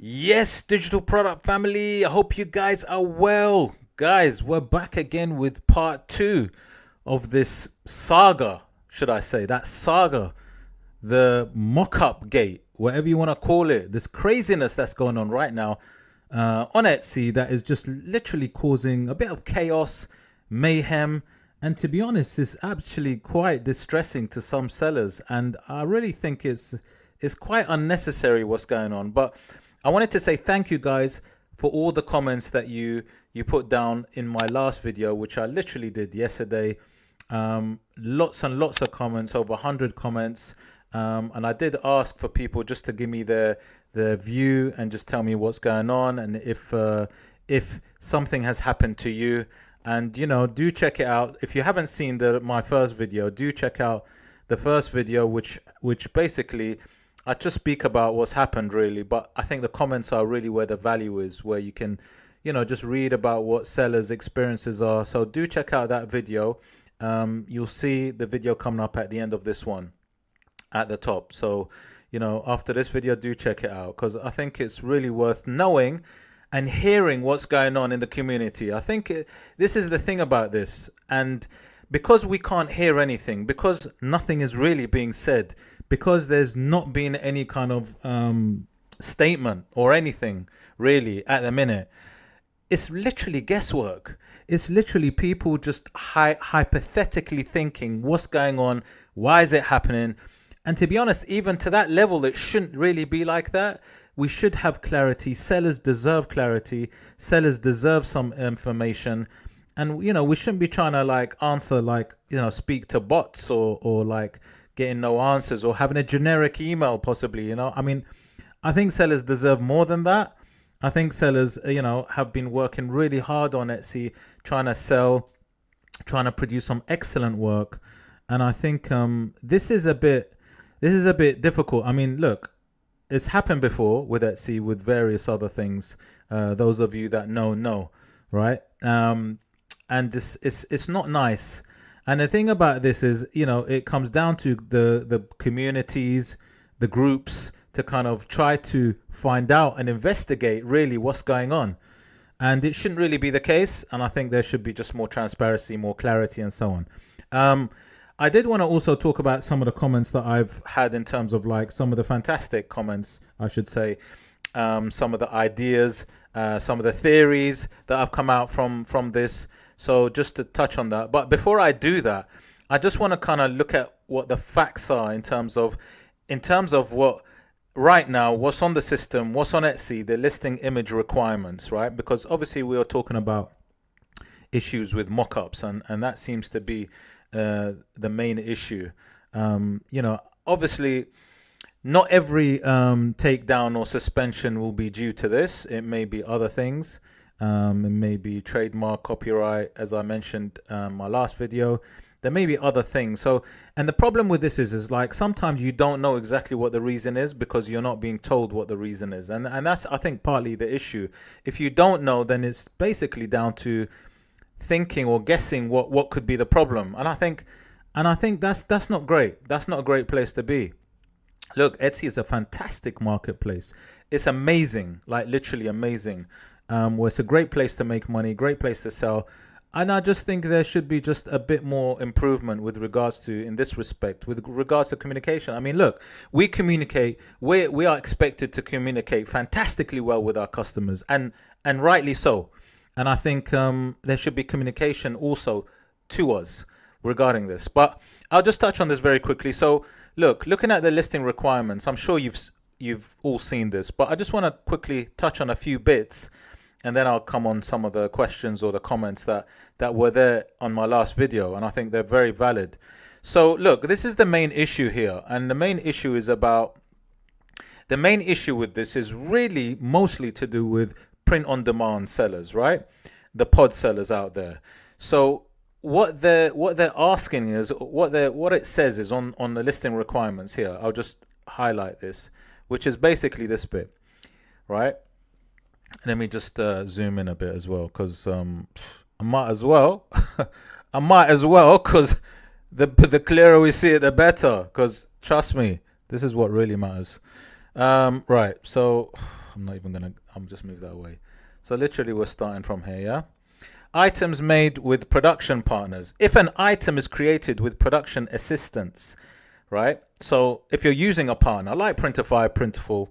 Yes, digital product family. I hope you guys are well. Guys, we're back again with part two of this saga, should I say, that saga, the mock-up gate, whatever you want to call it, this craziness that's going on right now on Etsy that is just literally causing a bit of chaos, mayhem, and to be honest, it's actually quite distressing to some sellers. And I really think it's quite unnecessary what's going on. But I wanted to say thank you guys for all the comments that you put down in my last video, which I literally did yesterday. Lots and lots of comments, over 100 comments. And I did ask for people just to give me their view and just tell me what's going on and if something has happened to you. And do check it out. If you haven't seen my first video, do check out the first video, which basically I just speak about what's happened really. But I think the comments are really where the value is, where you can just read about what sellers' experiences are. So do check out that video. You'll see the video coming up at the end of this one at the top. So after this video, do check it out, because I think it's really worth knowing and hearing what's going on in the community. I think this is the thing about this. And because we can't hear anything, because nothing is really being said, because there's not been any kind of statement or anything really at the minute, it's literally guesswork. It's literally people just hypothetically thinking what's going on, why is it happening? And to be honest, even to that level, it shouldn't really be like that. We should have clarity. Sellers deserve clarity. Sellers deserve some information. And, we shouldn't be trying to answer, speak to bots or getting no answers or having a generic email possibly, I mean, I think sellers deserve more than that. I think sellers, have been working really hard on Etsy, trying to sell, trying to produce some excellent work. And I think this is a bit difficult. I mean, look, it's happened before with Etsy, with various other things. Those of you that know, right? And this it's not nice. And the thing about this is, it comes down to the communities, the groups, to kind of try to find out and investigate really what's going on. And it shouldn't really be the case. And I think there should be just more transparency, more clarity, and so on. I did want to also talk about some of the comments that I've had in terms of some of the fantastic comments, I should say, some of the ideas, some of the theories that have come out from this. So just to touch on that. But before I do that, I just want to kind of look at what the facts are in terms of what right now, what's on the system, what's on Etsy, the listing image requirements, right? Because obviously we are talking about issues with mockups, and that seems to be the main issue. Obviously not every takedown or suspension will be due to this. It may be other things. It may be trademark, copyright, as I mentioned my last video. There may be other things. So, and the problem with this is sometimes you don't know exactly what the reason is because you're not being told what the reason is, and that's, I think, partly the issue. If you don't know, then it's basically down to thinking or guessing what could be the problem. And I think that's not great. That's not a great place to be. Look, Etsy is a fantastic marketplace. It's amazing, literally amazing. Where it's a great place to make money, great place to sell. And I just think there should be just a bit more improvement with regards to, in this respect, with regards to communication. I mean, look, we communicate, we are expected to communicate fantastically well with our customers, and rightly so. And I think there should be communication also to us regarding this. But I'll just touch on this very quickly. So looking at the listing requirements, I'm sure you've all seen this, but I just want to quickly touch on a few bits, and then I'll come on some of the questions or the comments that were there on my last video, and I think they're very valid. So look, this is the main issue here, and the main issue with this is really mostly to do with print on demand sellers, right? The pod sellers out there. So what they're asking is, what it says is on the listing requirements here. I'll just highlight this, which is basically this bit, right? Let me just zoom in a bit as well, because I might as well. Because the clearer we see it, the better. Because trust me, this is what really matters. Right. So I'm not even gonna, I'm just move that away. So literally we're starting from here, yeah? Items made with production partners. If an item is created with production assistance, right? So if you're using a partner like Printify, Printful,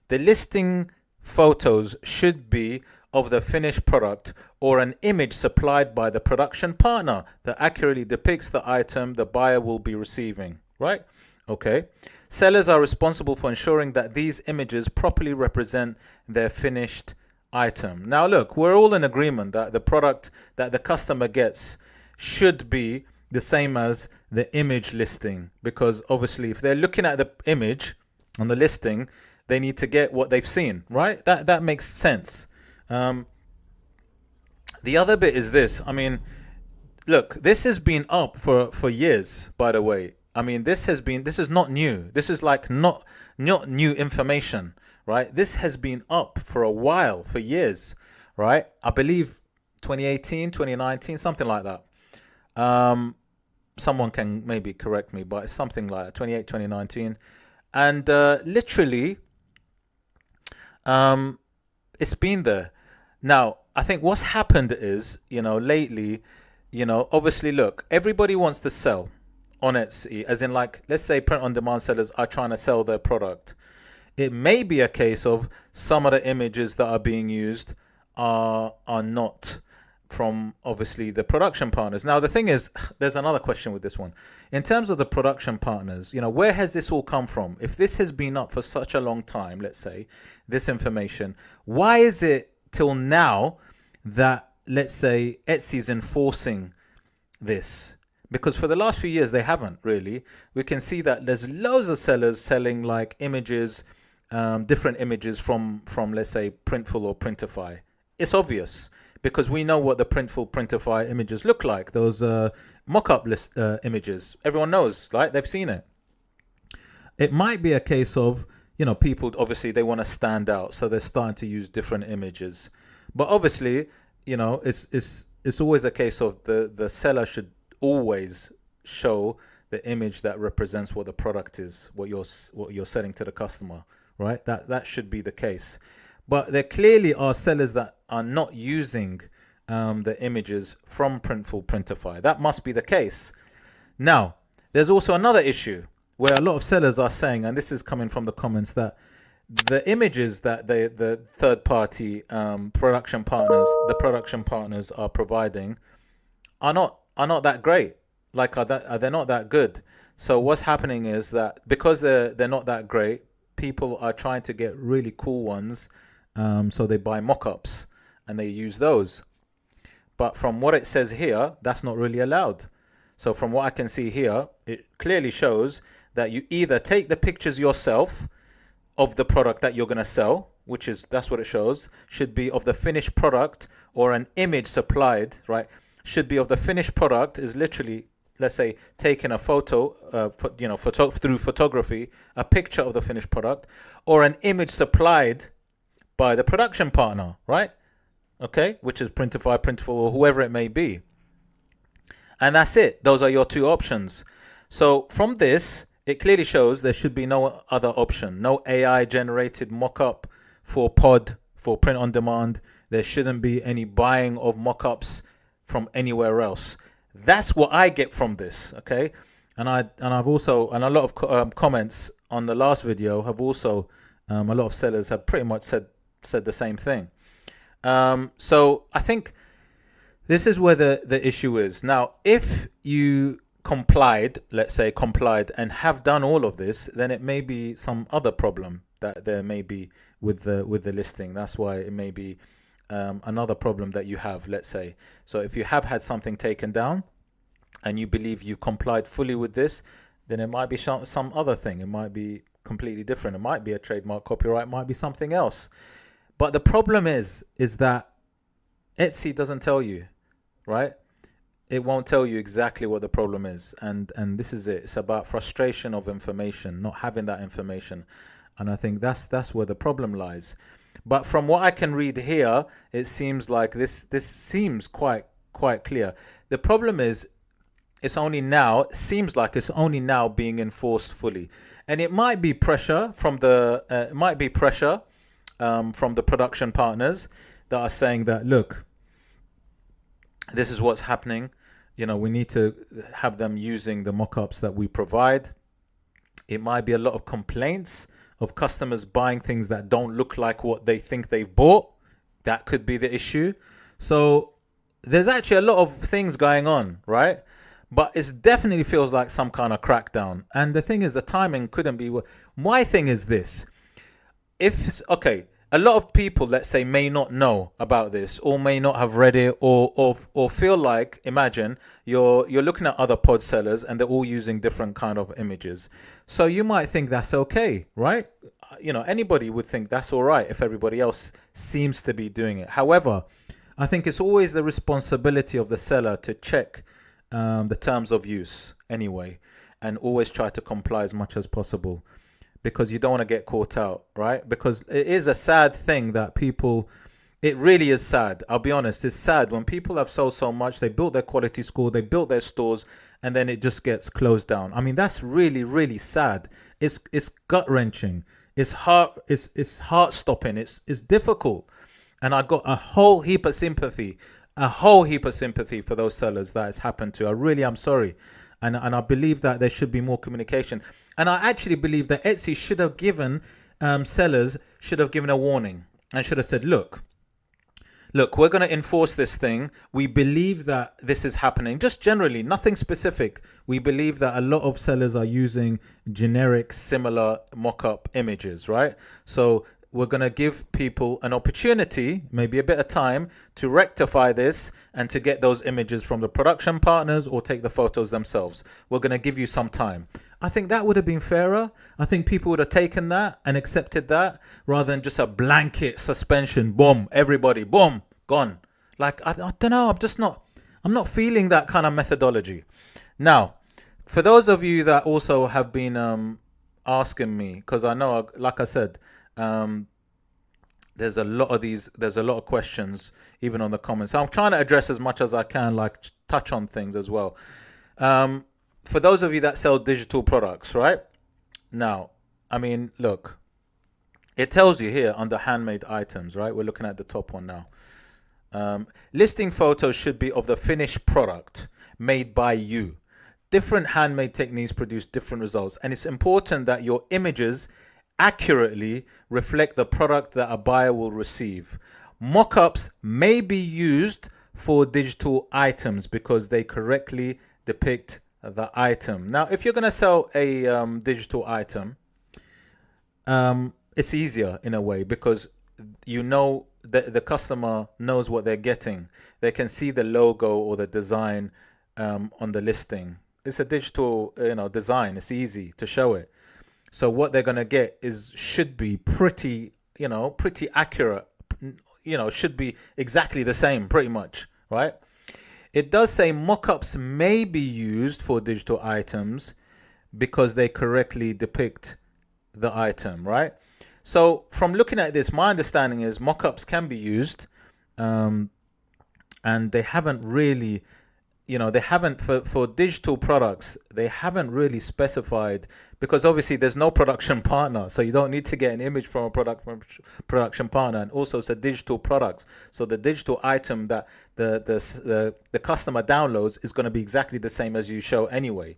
the listing photos should be of the finished product or an image supplied by the production partner that accurately depicts the item the buyer will be receiving, right? Okay. Sellers are responsible for ensuring that these images properly represent their finished item. Now look, we're all in agreement that the product that the customer gets should be the same as the image listing, because obviously if they're looking at the image on the listing, they need to get what they've seen, right? That makes sense. The other bit is this. I mean, look, this has been up for years, by the way. I mean, this is not new. This is like not new information, right? This has been up for a while, for years, right? I believe 2018, 2019, something like that. Someone can maybe correct me, but it's something like that, 2019. And literally, it's been there. Now, I think what's happened is, lately, obviously, look, everybody wants to sell on Etsy, as in like, let's say print-on-demand sellers are trying to sell their product. It may be a case of some of the images that are being used are not from, obviously, the production partners. Now, the thing is, there's another question with this one. In terms of the production partners, where has this all come from? If this has been up for such a long time, let's say, this information, why is it till now that, let's say, Etsy's enforcing this? Because for the last few years, they haven't really. We can see that there's loads of sellers selling like images, different images from let's say, Printful or Printify. It's obvious because we know what the Printful, Printify images look like. Those mock-up list images. Everyone knows, right? They've seen it. It might be a case of, people, obviously, they want to stand out. So they're starting to use different images. But obviously, it's always a case of the seller should always show the image that represents what the product is, what you're selling to the customer, right? That should be the case. But there clearly are sellers that are not using the images from Printful, Printify. That must be the case. Now, there's also another issue where a lot of sellers are saying, and this is coming from the comments, that the images that the third-party production partners are providing are not that great. Like, are they not that good? So what's happening is that because they're not that great, people are trying to get really cool ones. So they buy mock-ups and they use those. But from what it says here, that's not really allowed. So from what I can see here, it clearly shows that you either take the pictures yourself of the product that you're going to sell, that's what it shows, should be of the finished product, or an image supplied, right? Should be of the finished product, is literally, let's say, taking a photo, through photography, a picture of the finished product, or an image supplied by the production partner, right? Okay, which is Printify, Printful, or whoever it may be. And that's it. Those are your two options. So from this, it clearly shows there should be no other option. No AI generated mock-up for pod, for print on demand. There shouldn't be any buying of mock-ups from anywhere else. That's what I get from this, okay? And I've also, and a lot of comments on the last video have also, a lot of sellers have pretty much said the same thing. So I think this is where the issue is. Now, if you let's say complied and have done all of this, then it may be some other problem that there may be with the listing. That's why it may be another problem that you have, let's say. So if you have had something taken down and you believe you complied fully with this, then it might be some other thing. It might be completely different. It might be a trademark, copyright, might be something else. But the problem is that Etsy doesn't tell you, right? It won't tell you exactly what the problem is. And this is it. It's about frustration of information, not having that information. And I think that's where the problem lies. But from what I can read here, it seems like this seems quite clear. The problem is seems like it's only now being enforced fully. And it might be pressure from from the production partners that are saying that, look, this is what's happening. You know, we need to have them using the mock-ups that we provide. It might be a lot of complaints of customers buying things that don't look like what they think they've bought. That could be the issue. So there's actually a lot of things going on, right? But it definitely feels like some kind of crackdown. And the thing is, the timing couldn't be. My thing is this. Okay, a lot of people, let's say, may not know about this or may not have read it or feel like, imagine, you're looking at other pod sellers and they're all using different kind of images. So you might think that's okay, right? You know, anybody would think that's all right if everybody else seems to be doing it. However, I think it's always the responsibility of the seller to check the terms of use anyway, and always try to comply as much as possible, because you don't want to get caught out, right? Because it is a sad thing that people, it really is sad. I'll be honest, it's sad when people have sold so much, they built their quality score, they built their stores, and then it just gets closed down. I mean, that's really, really sad. It's gut-wrenching. It's heart-stopping. It's difficult. And I got a whole heap of sympathy for those sellers that has happened to. I really am sorry. And I believe that there should be more communication. And I actually believe that Etsy should have given sellers a warning and should have said, look, we're going to enforce this thing. We believe that this is happening. Just generally, nothing specific. We believe that a lot of sellers are using generic, similar mock-up images, right? So we're going to give people an opportunity, maybe a bit of time, to rectify this and to get those images from the production partners or take the photos themselves. We're going to give you some time. I think that would have been fairer. I think people would have taken that and accepted that rather than just a blanket suspension. Boom, everybody, boom, gone. Like, I don't know, I'm not feeling that kind of methodology. Now, for those of you that also have been asking me, because I know, like I said, there's a lot of questions even on the comments. So I'm trying to address as much as I can, like touch on things as well. For those of you that sell digital products, right? Now, I mean, look, it tells you here under handmade items, right? We're looking at the top one now. Listing photos should be of the finished product made by you. Different handmade techniques produce different results, and it's important that your images accurately reflect the product that a buyer will receive. Mock-ups may be used for digital items because they correctly depict the item. Now, if you're going to sell a digital item, it's easier in a way because you know that the customer knows what they're getting. They can see the logo or the design on the listing. It's a digital, design. It's easy to show it. So what they're going to get should be pretty accurate, should be exactly the same pretty much, right? It does say mock-ups may be used for digital items because they correctly depict the item, right? So from looking at this, my understanding is mock-ups can be used, and they haven't really, for digital products, they haven't really specified, because obviously there's no production partner, so you don't need to get an image from a production partner, and also it's a digital products, so the digital item that the customer downloads is going to be exactly the same as you show anyway.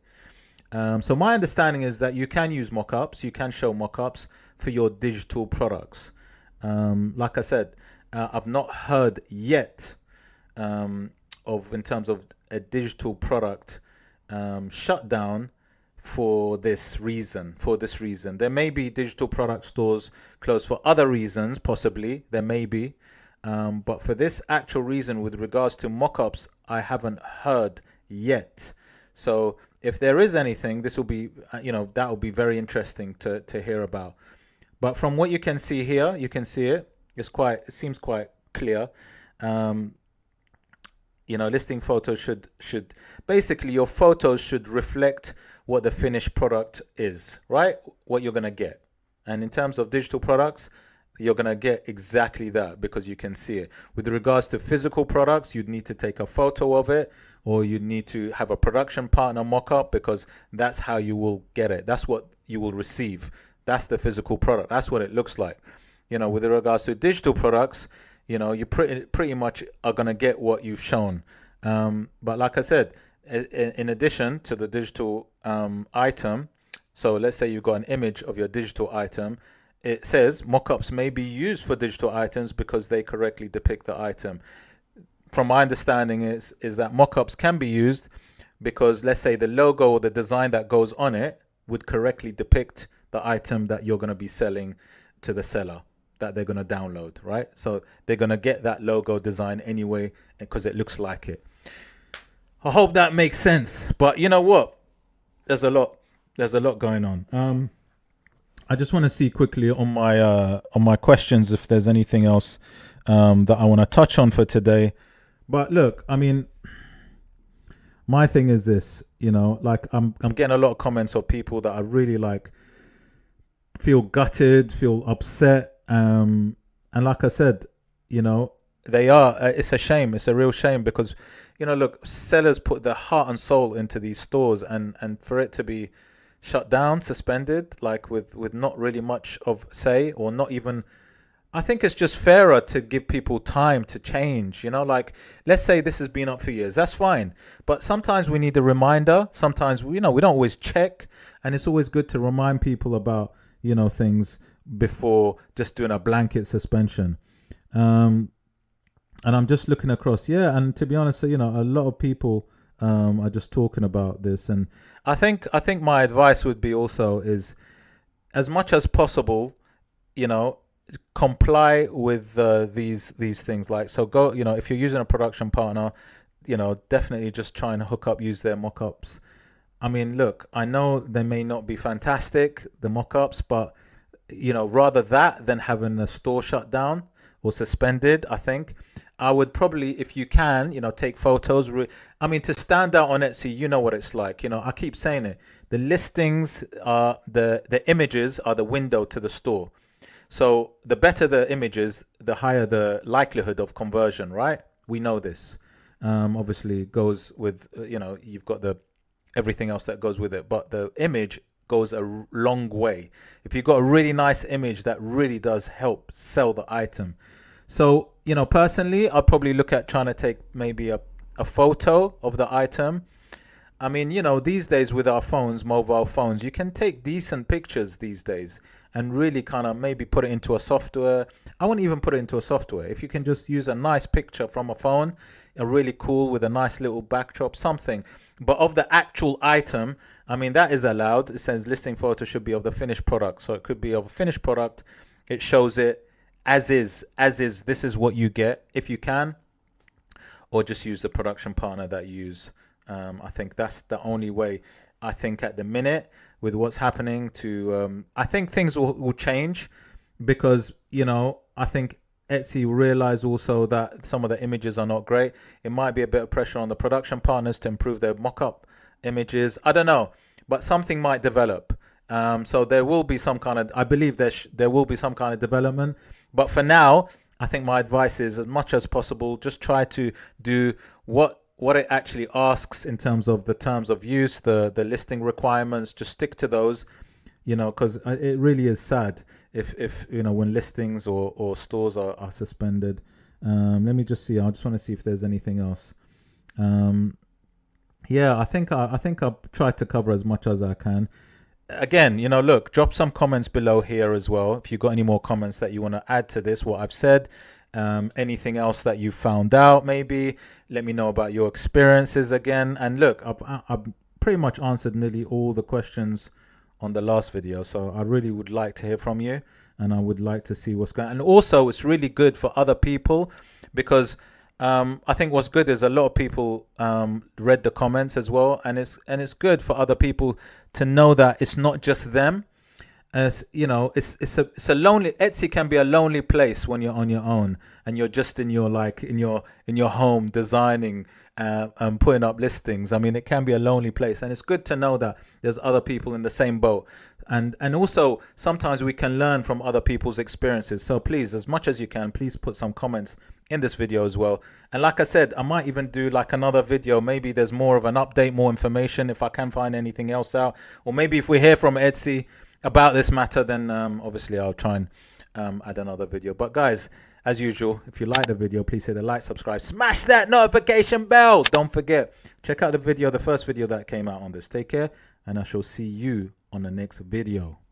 So my understanding is that you can use mock-ups, you can show mock-ups for your digital products. Like I said, I've not heard yet in terms of a digital product shut down for this reason. There may be digital product stores closed for other reasons, possibly. There may be. But for this actual reason with regards to mock-ups, I haven't heard yet. So if there is anything, this will be, that will be very interesting to hear about. But from what you can see here, you can see it. It seems quite clear. Listing photos should basically, your photos should reflect what the finished product is, right? What you're going to get. And in terms of digital products, you're going to get exactly that because you can see it. With regards to physical products, you'd need to take a photo of it, or you'd need to have a production partner mock-up, because that's how you will get it. That's what you will receive. That's the physical product. That's what it looks like. you know, with regards to digital products, you know, you pretty much are going to get what you've shown. But like I said, in addition to the digital item, so let's say you've got an image of your digital item, it says mockups may be used for digital items because they correctly depict the item. From my understanding is that mockups can be used because, let's say, the logo or the design that goes on it would correctly depict the item that you're going to be selling to the seller, that they're going to download, right? So they're going to get that logo design anyway because it looks like it. I hope that makes sense. But you know what? There's a lot going on. I just want to see quickly on my questions if there's anything else that I want to touch on for today. But look, I mean, my thing is this, you know, like I'm getting a lot of comments of people that are really like feel gutted, feel upset, and like I said, you know, they are. It's a shame. It's a real shame because, you know, look, sellers put their heart and soul into these stores, and for it to be shut down, suspended, like with not really much of say, or not even, I think it's just fairer to give people time to change, you know, like let's say this has been up for years, that's fine, but sometimes we need a reminder. Sometimes, you know, we don't always check, and it's always good to remind people about, you know, things before just doing a blanket suspension. And I'm just looking across, yeah, and to be honest, you know, a lot of people are just talking about this, and I think my advice would be also is, as much as possible, you know, comply with these things. Like, so go, you know, if you're using a production partner, you know, definitely just try and use their mockups. I mean, look, I know they may not be fantastic, the mockups, but you know, rather that than having a store shut down or suspended, I think I would probably, if you can, you know, take photos. I mean, to stand out on Etsy, you know what it's like. You know, I keep saying it. The listings are the images are the window to the store. So the better the images, the higher the likelihood of conversion, right? We know this. Obviously, goes with, you know, you've got the everything else that goes with it, but the image goes a long way. If you've got a really nice image, that really does help sell the item. So, you know, personally, I'll probably look at trying to take maybe a photo of the item. I mean, you know, these days with our phones, mobile phones, you can take decent pictures these days and really kind of maybe put it into a software. I wouldn't even put it into a software. If you can just use a nice picture from a phone, a really cool with a nice little backdrop, something. But of the actual item, I mean, that is allowed. It says listing photo should be of the finished product. So it could be of a finished product. It shows it as is. This is what you get if you can, or just use the production partner that you use. I think that's the only way. I think at the minute with what's happening to, I think things will change because, you know, I think Etsy will realize also that some of the images are not great. It might be a bit of pressure on the production partners to improve their mock-up images. I don't know, but something might develop. So there will be some kind of, I believe there will be some kind of development. But for now, I think my advice is, as much as possible, just try to do what it actually asks in terms of the terms of use, the listing requirements. Just stick to those, you know, because it really is sad if you know, when listings or stores are suspended. Let me just see. I just want to see if there's anything else. Yeah, I think I've tried to cover as much as I can. Again, you know, look, drop some comments below here as well if you've got any more comments that you want to add to this, what I've said. Anything else that you found out, maybe let me know about your experiences again. And look, I've pretty much answered nearly all the questions on the last video, so I really would like to hear from you, and I would like to see what's going on. And also, it's really good for other people because I think what's good is a lot of people read the comments as well, and it's good for other people to know that it's not just them. As you know, it's a lonely, Etsy can be a lonely place when you're on your own and you're just in your home designing and putting up listings. I mean, it can be a lonely place, and it's good to know that there's other people in the same boat. And also sometimes we can learn from other people's experiences. So please, as much as you can, please put some comments in this video as well. And like I said, I might even do like another video. Maybe there's more of an update, more information if I can find anything else out, or maybe if we hear from Etsy about this matter, then obviously I'll try and add another video. But guys, as usual, if you like the video, please hit the like, subscribe, smash that notification bell. Don't forget, check out the video, the first video that came out on this. Take care, and I shall see you on the next video.